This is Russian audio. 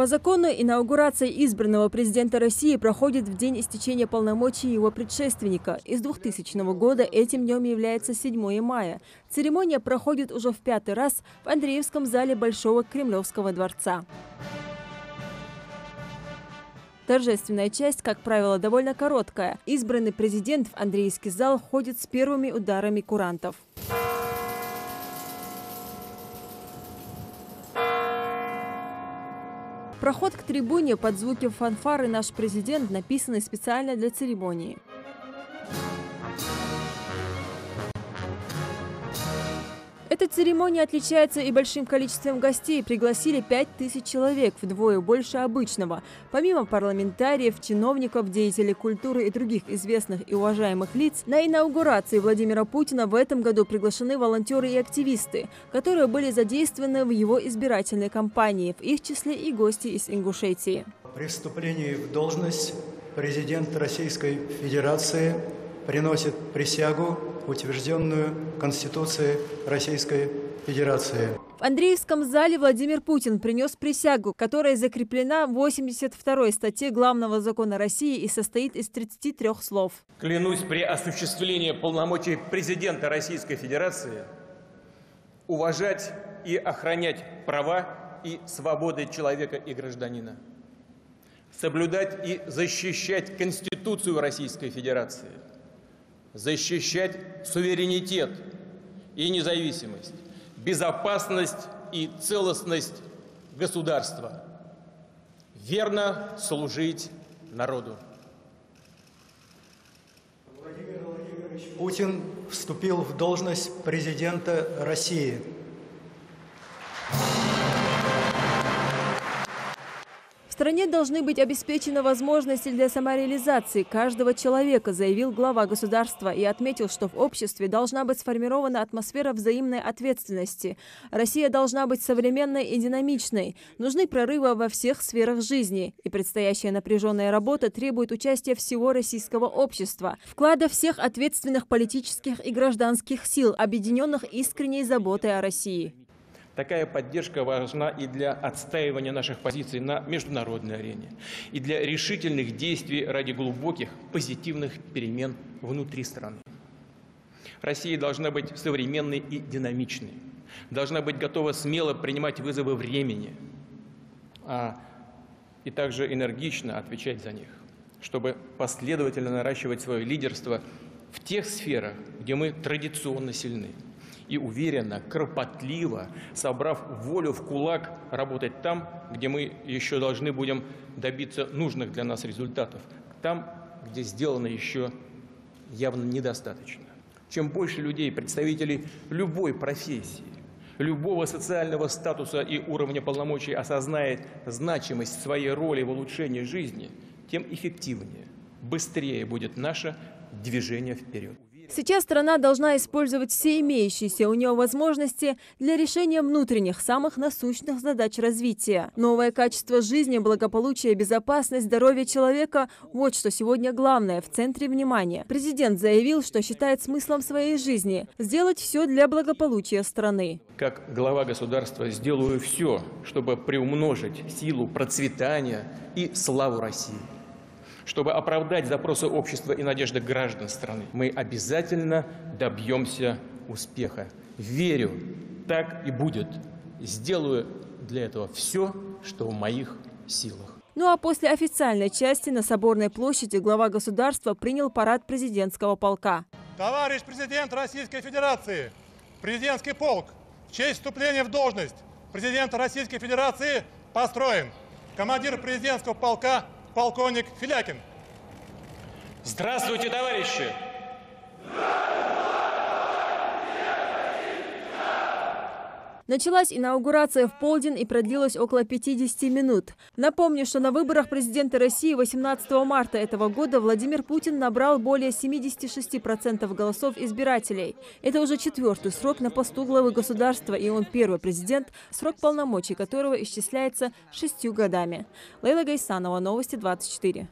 По закону инаугурация избранного президента России проходит в день истечения полномочий его предшественника. Из 2000 года этим днем является 7 мая. Церемония проходит уже в 5-й раз в Андреевском зале Большого Кремлевского дворца. Торжественная часть, как правило, довольно короткая. Избранный президент в Андреевский зал входит с первыми ударами курантов. Проход к трибуне под звуки фанфары «Наш президент» написанный специально для церемонии. Эта церемония отличается и большим количеством гостей. Пригласили 5000 человек, вдвое больше обычного. Помимо парламентариев, чиновников, деятелей культуры и других известных и уважаемых лиц, на инаугурации Владимира Путина в этом году приглашены волонтеры и активисты, которые были задействованы в его избирательной кампании, в их числе и гости из Ингушетии. При вступлении в должность президент Российской Федерации приносит присягу, утвержденную Конституцией Российской Федерации. В Андреевском зале Владимир Путин принес присягу, которая закреплена в 82-й статье Главного закона России и состоит из 33 слов. Клянусь при осуществлении полномочий президента Российской Федерации уважать и охранять права и свободы человека и гражданина, соблюдать и защищать Конституцию Российской Федерации, защищать суверенитет и независимость, безопасность и целостность государства, верно служить народу. Владимир Владимирович Путин вступил в должность президента России. В стране должны быть обеспечены возможности для самореализации каждого человека, заявил глава государства и отметил, что в обществе должна быть сформирована атмосфера взаимной ответственности. Россия должна быть современной и динамичной. Нужны прорывы во всех сферах жизни. И предстоящая напряженная работа требует участия всего российского общества, вклада всех ответственных политических и гражданских сил, объединенных искренней заботой о России. Такая поддержка важна и для отстаивания наших позиций на международной арене, и для решительных действий ради глубоких позитивных перемен внутри страны. Россия должна быть современной и динамичной, должна быть готова смело принимать вызовы времени, и также энергично отвечать за них, чтобы последовательно наращивать свое лидерство в тех сферах, где мы традиционно сильны. И уверенно, кропотливо, собрав волю в кулак, работать там, где мы еще должны будем добиться нужных для нас результатов, там, где сделано еще явно недостаточно. Чем больше людей, представителей любой профессии, любого социального статуса и уровня полномочий осознает значимость своей роли в улучшении жизни, тем эффективнее, быстрее будет наше движение вперед. Сейчас страна должна использовать все имеющиеся у нее возможности для решения внутренних, самых насущных задач развития. Новое качество жизни, благополучие, безопасность, здоровье человека – вот что сегодня главное, в центре внимания. Президент заявил, что считает смыслом своей жизни – сделать все для благополучия страны. Как глава государства сделаю все, чтобы приумножить силу процветания и славу России. Чтобы оправдать запросы общества и надежды граждан страны, мы обязательно добьемся успеха. Верю, так и будет. Сделаю для этого все, что в моих силах. Ну а после официальной части на Соборной площади глава государства принял парад президентского полка. Товарищ президент Российской Федерации, президентский полк, в честь вступления в должность президента Российской Федерации построен. Командир президентского полка полковник Филякин. Здравствуйте, товарищи! Началась инаугурация в полдень и продлилась около 50 минут. Напомню, что на выборах президента России 18 марта этого года Владимир Путин набрал более 76% голосов избирателей. Это уже 4-й срок на посту главы государства, и он первый президент, срок полномочий которого исчисляется 6 годами. Лейла Гайсанова, Новости 24.